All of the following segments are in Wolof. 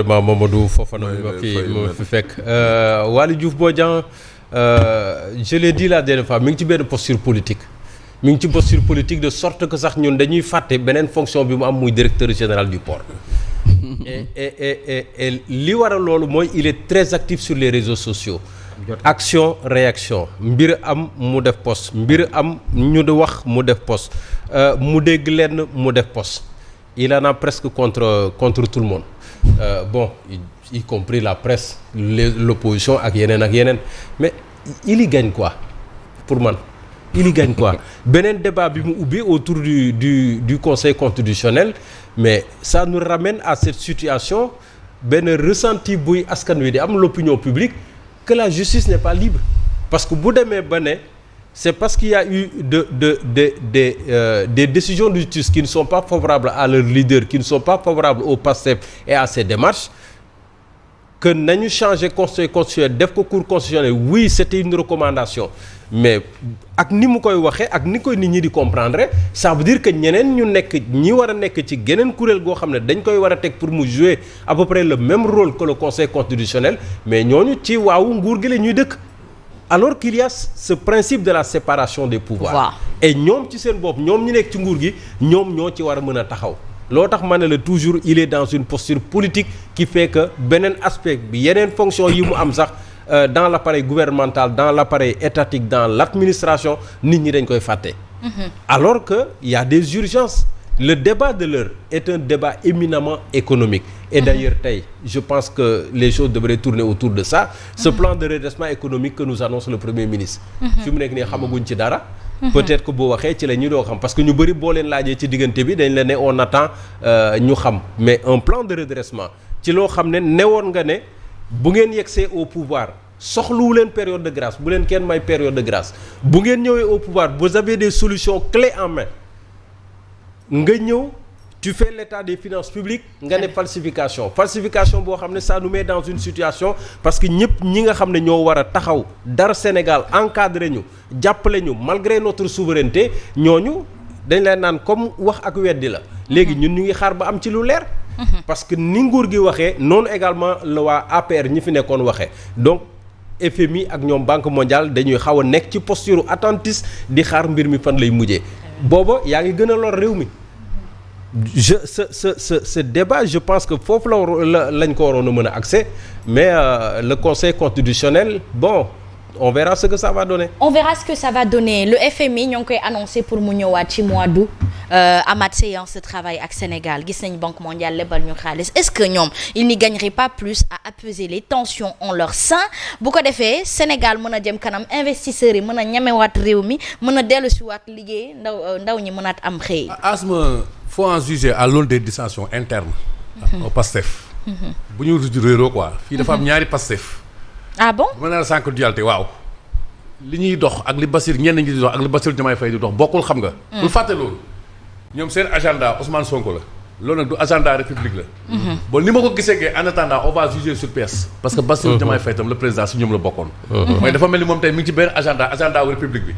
vraiment Mamadou Fofana ma fi fekk Waly Diouf Bodian je l'ai dit la dernière fois mi ngi ci benn posture politique mi ngi ci posture politique de sorte que sax ñun dañuy fàtte beneen fonction bi mu am muy directeur général du port et li waral loolu mooy il est très actif sur les réseaux sociaux action réaction mbir am mu def post mbir am ñu di wax mu def post mu dégg lenn mu def post il en a presque contre tout le monde bon y compris la presse l'opposition ak yeneen mais il y gagne quoi pour man il y gagne quoi beneen débat bi mu ubbi autour du conseil constitutionnel mais ça nous ramène à cette situation benn ressenti buy askan wi di am l'opinion publique que la justice n'est pas libre parce que bu demee ba ne c'est parce qu'il y a eu des décisions de justice qui ne sont pas favorables à leur leader, qui ne sont pas favorables au PASTEF et à ses démarches, que nañu changer conseil constitutionnel def ko cour constitutionnel oui c'était une recommandation mais ak ni mu koy waxee ak ni koy nit ñi di comprendre ça veut dire que ñeneen ñu nekk ñi war a nekk ci geneen kuréel goo xam ne dañ koy war a teg pour mu jouer à peu près le même rôle que le conseil constitutionnel mais ñooñu ci waawu nguur gi la ñuy dëkk alors qu'il y a ce principe de la séparation des pouvoirs et ñoom ci seen bopp ñoom ñu nekk ci nguur gi ñoom ñoo ci war a mën a taxaw loo tax ma ne la toujours il est dans une posture politique qui fait que beneen aspect bi yeneen fonction yi mu am sax dans l'appareil gouvernemental dans l'appareil étatique dans l'administration nit ñi dañ koy fàtte alors que il y a des urgences le débat de l'heure est un débat éminemment économique et d'ailleurs tey je pense que les choses devraient tourner autour de ça ce plan de redressement économique que nous annonce le Premier ministre fi mu nekk nii xamaguñ ci dara peut-être que boo waxee ci la ñu doo xam parce que ñu bëri boo leen laajee ci diggante bi dañ la ne on attend ñu xam mais un plan de redressement ci loo xam ne newoon nga ne bu ngeen yegsee au pouvoir soxluwu leen période de grâce bu leen kenn may période de grâce bu ngeen ñëwee au pouvoir vous avez des solutions clés en main nga ñëw tu fais l'état des finances publiques nga ne falsification boo xam ne ça nous met dans une situation parce que ñëpp ñi nga xam ne ñoo war a taxaw dara Sénégal encadré ñu jàppale ñu malgré notre souveraineté ñooñu dañ leen naan comme wax ak weddi la léegi ñun ñu ngi xaar ba am ci lu leer parce que ni nguur gi waxee noonu également la waa APR ñi fi nekkoon waxee donc FMI ak ñoom Banque mondiale dañuy xaw a nekk ci posture attentiste di xaar mbir mi fan lay mujjee booba yaa ngi gën a lor réew mi ce débat je pense que foofu lañ ko waroon a mën a accès mais le conseil constitutionnel bon on verra ce que ça va donner. On verra ce que ça va donner le FMI ñoo ngi koy annoncé pour mu ñëwaat ci mois d'août amaat séance de travail ak Sénégal gis nañ Banque mondiale lebal ñu xaalis est-ce que ñoom ils n'y gagneraient pas plus à apaiser les tensions en leur sein bu ko defee Sénégal mën a jëm kanam investisseurs yi mën a ñemewaat réew mi mën a dellu si waat liggéey ndaw ñi mënaat am xëy. Asma faut en juger à l'aune des dissensions internes. au PASTEF. bu ñu réeroo quoi fii dafa am ñaari PASTEF. ah bon bu ma nee la sànq dualité waaw li ñuy dox ak li Bassirou ñenn ñi di dox ak li Bassirou Diomaye Faye di dox bokkul xam nga. bul fàtte loolu ñoom seen agenda Ousmane Sonko la loolu nag du agenda république la. bon ni ma ko gisee que en attendant on va juger sur pièce. parce que Bassirou Diomaye Faye tam le président si ñoom la bokkoon. mooy dafa mel ni moom tey mi ngi ci benn agenda wu république bi.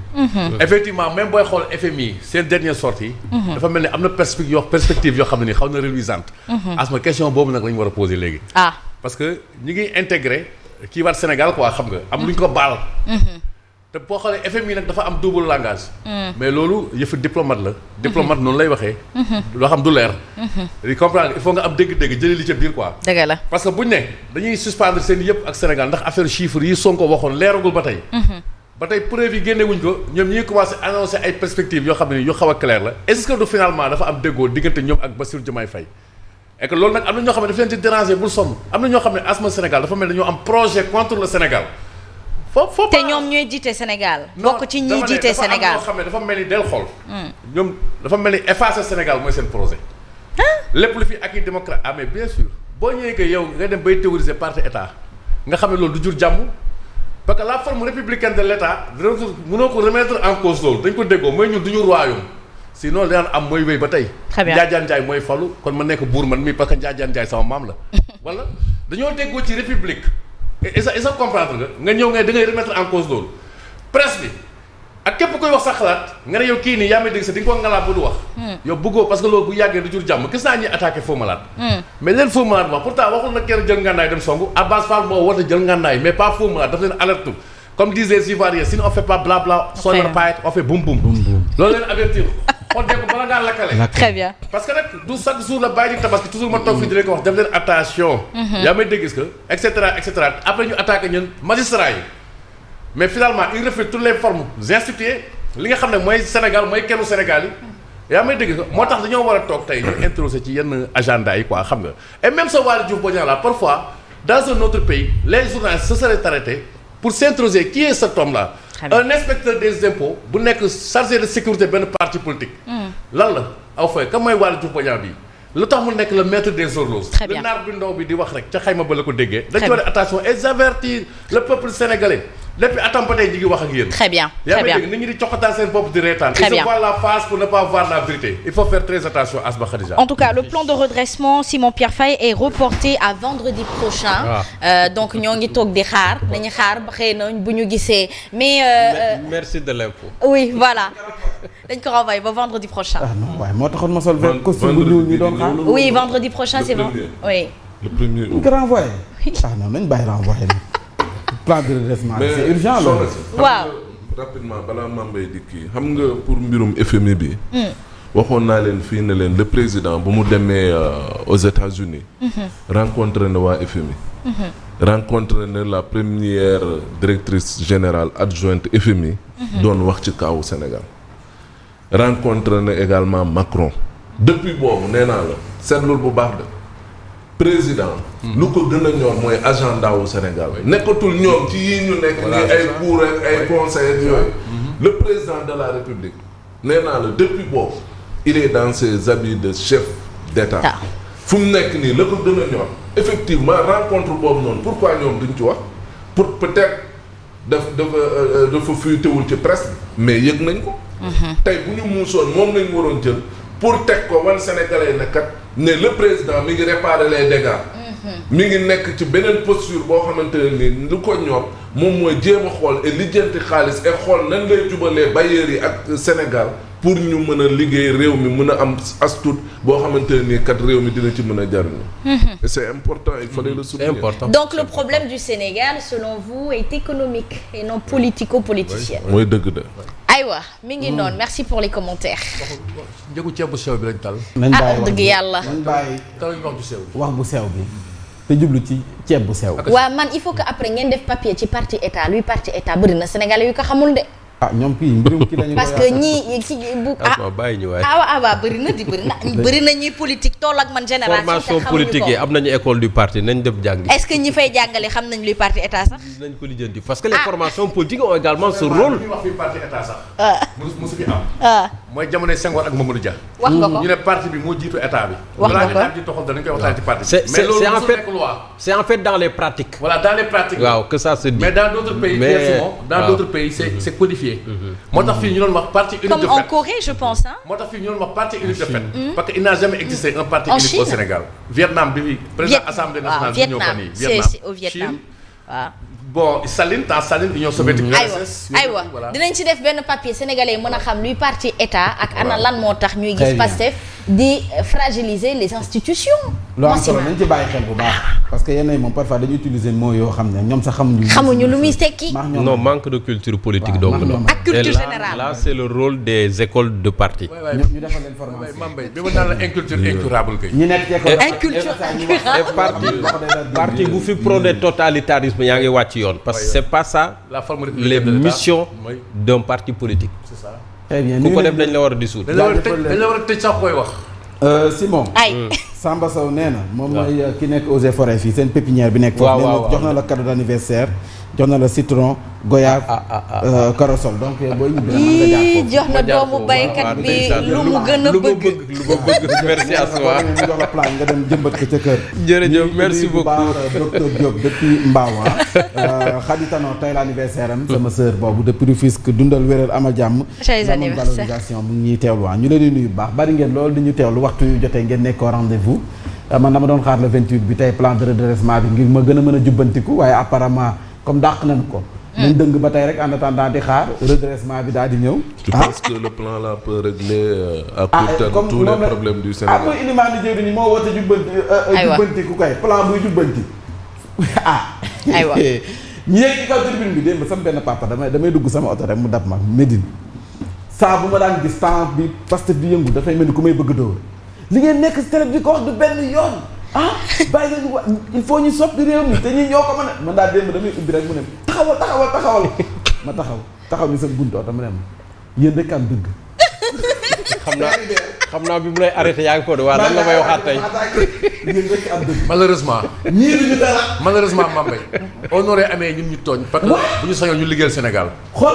effectivement même booy xool FMI seen dernière sortie dafa mel ni am na perspective yoo xam ne nii xaw na reluisante. asma question boobu nag la ñu war a poser léegi. parce que ñi ngi intégré. kii war Sénégal quoi xam nga am lu ñu ko baal. te boo xoolee FMI nag dafa am double langage. mais loolu yëfu diplomate la. diplomate noonu lay waxee. loo xam du leer. di comprendre il faut nga am dégg-dégg jëlee li ca biir quoi. dëgg la parce que buñ ne dañuy suspendre seen yëpp ak Sénégal ndax affaire chiffres yi Sonko waxoon leeragul ba tey. ba tey preuve yi génne wuñ ko ñoom ñi ngi commencé annoncer ay perspectives yoo xam ne yu xaw a clair la est-ce que du finalement dafa am déggoo diggante ñoom ak Bassirou Diomaye Faye. et que loolu nag am na ñoo xam ne daf leen di déranger bul sonn am na ñoo xam ne asma Sénégal dafa mel ne dañoo am projet contre le Sénégal. foofu te ñoom ñooy jiite Sénégal. bokk ci ñiy jiite Sénégal dafa am ñoo xam ne dafa mel ni del xool. ñoom dafa mel ni effacer Sénégal mooy seen projet. lépp lu fi acquis démocrate mais bien sûr boo ñëwee que yow nga dem bay théoriser parti état nga xam ne loolu du jur jàmm parce que la forme républicaine de l' état mënoo ko remettre en cause loolu dañ ko déggoo mooy ñun du ñu royaume. sinon daan am mooy wéy ba tey. très bien Njaajaan Njaay mooy falu kon ma nekk buur man mii parce que Njaajaan Njaay sama maam la. wala dañoo déggoo ci république. et ça comprendre nga ñëw ngay da ngay remettre en cause loolu. presse bi ak képp koy wax sa xalaat nga ne yow kii nii yaa may dégg sa di nga ko ngalaat bu du wax. yow bëggoo parce que loolu bu yàggee du jur jàmm gis naa ñuy attaqué Faux Malade. mais leen Faux Malade wax pourtant waxul na kenn jël ngànnaay dem songu Abbas Fall moo woote jël ngànnaay mais pas Faux Malade daf leen alerte comme disent les Ivoiriens si on fait pas blabla. on fait boum boum. loolu leen avertir. xool dégg bala ngaa lakkale. très bien. parce que nag du chaque jour la bàyyi di tabaski toujours ma toog fii di leen ko wax def leen attention. yaa may dégg que et cetera après ñu attaqué ñun magistrat yi mais finalement il reflète toutes les formes instituées li nga xam ne mooy Sénégal mooy kennu Sénégal yi. yaa may dégg moo tax dañoo war a toog tey ñu introsé ci yenn agenda yi quoi xam nga et même sa Waly Diouf Bodiang là parfois dans un autre pays les journalistes se seraient arrêtés pour s'introser qui est cet homme là. un inspecteur des impôts bu nekk chargé de sécurité benn parti politique. lan la aw fay comme mooy Waly Diouf Bodiang bi lu tax mu nekk le maître des horloges. très bien le naar bi ndaw bi di wax rek ca xayma ba la ko déggee. dañu war a attention et avertir le peuple sénégalais. depuis atam ba tey ñu ngi wax ak yéen. très bien yaa ngi dégg nit ñi di coxataan seen bopp di reetaan. très bien ils se voient la face pour ne pas voir la vérité. il faut faire très attention Asma Khadija. En tout cas le plan de redressement Simon Pierre Faye est reporté à vendredi prochain. Donc ñoo ngi toog di xaar dañuy xaar ba xëy na bu ñu gisee mais. merci de l'info. oui voilà dañ ko renvoyer ba vendredi prochain. non waaye moo taxoon ma sol costume bu ñuul ñu doon xaar. oui vendredi prochain c'est bon oui. le premier août. nga renvoyé. non nañ bàyyi renvoyé plan de redressement c'est urgent loolu. waaw rapidement balaa Mambay di kii xam nga pour mbirum FMI bi. waxoon naa leen fii ne leen le président bu mu demee aux États-Unis rencontré na waa FMI. rencontré na la première directrice générale adjointe FMI. doon wax ci kaawu Sénégal. rencontré na également Macron. depuis boobu nee naa la seetlul bu baax de. président lu ko gën a ñor mooy agenda wu Sénégal nekkatul ñoom ci yii ñu nekk nii ay cour ak ay conseil ak yooyu le président de la République nee naa la depuis boobu il est dans ses habits de chef d'État fu mu nekk nii la ko gën a ñor effectivement rencontre boobu noonu pourquoi ñoom duñ ci wax pour peut-être dafa fuitewul ci presse mais yëg nañ ko tey bu ñu muusoon moom lañ waroon jël pour teg ko wan Sénégalais ne kat ne le président mi ngi réparer les dégâts. mi ngi nekk ci beneen posture boo xamante ne nii lu ko ñor moom mooy jéem a xool et lijjanti xaalis et xool nan lay jubalee bailleurs yi ak Sénégal pour ñu mën a liggéey réew mi mën a am as tuut boo xamante ne nii kat réew mi dina ci mën a jariñu. et c'est important il fallait le souligner. C'est important. Donc le problème du Sénégal selon vous est économique et non politico-politicien. mooy dëgg de. aywa mi ngi noonu merci pour les commentaires. njëgu ceeb bu sew bi lañ tal. nañ bàyyi dëgg yàlla. nañ bàyyi taluñ wax ju sew. wax bu sew bi te jublu ci ceeb bu sew. waaw man il faut que après ngeen def papier ci parti état luy parti état bëri na Sénégalais yu ko xamul de. ah ñoom kii mbirum kii lañu ko parce que ñii ci bu bàyyi ñu waay. bëri na di bëri na ñuy politique toll ak man génération. formation politique yi am nañu école du parti nañ dem jàngi. est-ce que ñi fay jàngale xam nañ luy parti état sax. nañ ko lijjanti parce que les formations politiques ont également ce rôle. ñu wax fii parti état sax. mosu fi am. mooy jamonoy Senghor ak Mamadou Dia. wax nga ko ñu ne parti bi moo jiitu état bi. wax nga ko balaa état bi toxal danañ koy waxtaan ci parti bi. mais loolu mosul nekk loi. c'est en fait dans les pratiques. voilà dans les pratiques. waaw que ça se dit. mais dans d'autres pays. dans d'autres pays c'est codifié. moo tax fii ñu doon wax parti unique de fait. comme en Corée je pense hein. moo tax fii ñu doon wax parti unique de fait. parce que il n'a jamais existé un parti En unique Chine. au Sénégal. Vietnam bi fi président assemblée nationale bi ñëw fan yii. c'est au Vietnam waaw. bon Staline Union soviétique. aywa dinañ ci def benn papier sénégalais yi mën a xam luy parti état ak ana lan moo tax ñuy gis Pastef di fragiliser les institutions. lu am solo nañ ci bàyyi xel bu baax parce que yenn yi moom parfois dañuy utiliser mots yoo xam ne ñoom sax xamuñu lu muy tekki. non manque de culture politique donc la. ak culture générale. là c'est le rôle des écoles de parti. ñu defal leen formation. Mambay bi ma naan la inculture incurable kay. ñi nekk ci école inculture parti bu fi prôné totalitarisme yaa ngi wàcc yoon parce que c'est pas ça les missions d'un parti politique. c'est ça. très bien ku ko def dañ la war a dissoudre. dañ la war a tëj sax koy wax. Simon. ay Samba Sow nee na moom mooy ki nekk Eaux et Forêts fii seen pépinière bi nekk foofu. waaw jox na la cadeau d'anniversaire jox na la citron goyave corossol donc booy ñibbi jox na doomu baykat bi lu mu gën a bëgg lu ma bëgg merci à toi ñu jox la plan nga dem jëmbat ko ca kër. jërëjëf merci beaucoup docteur Diop depuis Mbao Khady Tano tey la anniversaire am sama sœur boobu depuis Rufisque dundal wéral ama jàmm. joyeux anniversaire valorisation mu ngi ñuy teewlu ñu leen di nuyu bu baax bari ngeen loolu di ñu teewlu waxtu yu jotee ngeen nekk au rendez-vous man dama doon xaar le 28 bi tey plan de redressement bi ngir ma gën a mën a jubbantiku waaye apparemment comme dàq nañ ko nañ dëng ba tey rek en attendant di xaar redressement bi daal di ñëw. tu penses que le plan là peut régler à court terme tous les problèmes du Sénégal. mooy Ilimane Diédhiou moo woote jubbanti ku kay plan buy jubbanti aywa ñu yegg ci kaw tribune bi démb sama benn papa damay dugg sama oto rek mu dab ma Médine saa bu ma daan gis temps bi Pastef bi yëngu dafay mel ni ku may bëgg dóor li ngeen nekk si télé bi ko wax du benn yoon bàyyi leen wa il faut ñu soppi réew mi te ñi ñoo ko mën a man daal démb damay ubbi rek mu ne taxawal ma taxaw ni sa buntu oto mu ne ma yéen rek am dëgg xam naa bi mu lay arrêté yaa ngi ko de waa lan la may waxaat tey yéen rek am dëgg malheureusement ñii duñu dara malheureusement Mambay on aurait amee ñun ñu tooñ parce que bu ñu sañoon ñu liggéeyal Sénégal xool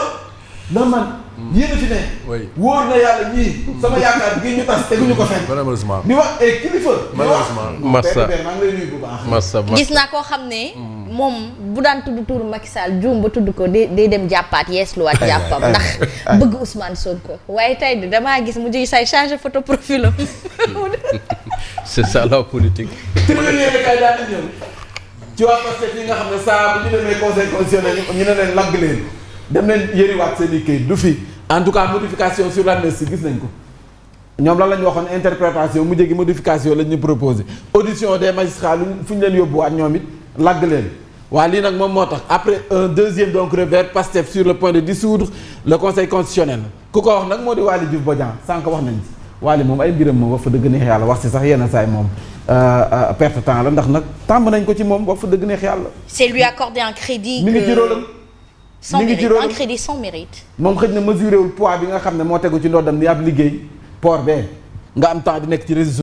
na man yéen a fi ne oui wóor na yàlla ñii sama yaakaar gi ñu tas teguñu ko fenn malheureusement di wax kilifa malheureusement Massa maa ngi lay nuyu bu baax Massa gis naa koo xam ne moom bu daan tudd tuuru Macky Sall juum ba tudd ko day dem jàppaat yeesluwaat jàppam ndax bëgg Ousmane Sonko waaye tey de damaa gis mu jóge say changer photo profil am c'est ça la politique. tribunal kay daal di ñëw ci waa Pastef yi nga xam ne saa bu ñu demee conseil constitutionnel ñu ne leen lagg leen dem leen yëriwaat seen i këyit du fi en tout cas modification sur l'amnistie gis nañ ko ñoom lan la ñu waxoon interprétation mu jéggi modification lañ ñu proposé audition des magistrats fu ñu leen yóbbuwaat ñoom it lagg leen waa lii nag moom moo tax après un deuxième donc revers Pastef sur le point de dissoudre le conseil constitutionnel ku ko wax nag moo di Waly Diouf Bodian sànq wax nañ ci Waly moom ay mbiram moom wax fa dëgg neex yàlla wax si sax yenn saay moom perte temps la ndax nag tàmb nañ ko ci moom wax fa dëgg neex yàlla c'est lui accorder un crédit mi ngi ci rôlam sans mérite un crédit sans mérite moom xëj na mesuré wul poids bi nga xam ne moo tegu ci ndoddam ni ab liggéey port bee nga am temps di nekk ci réseaux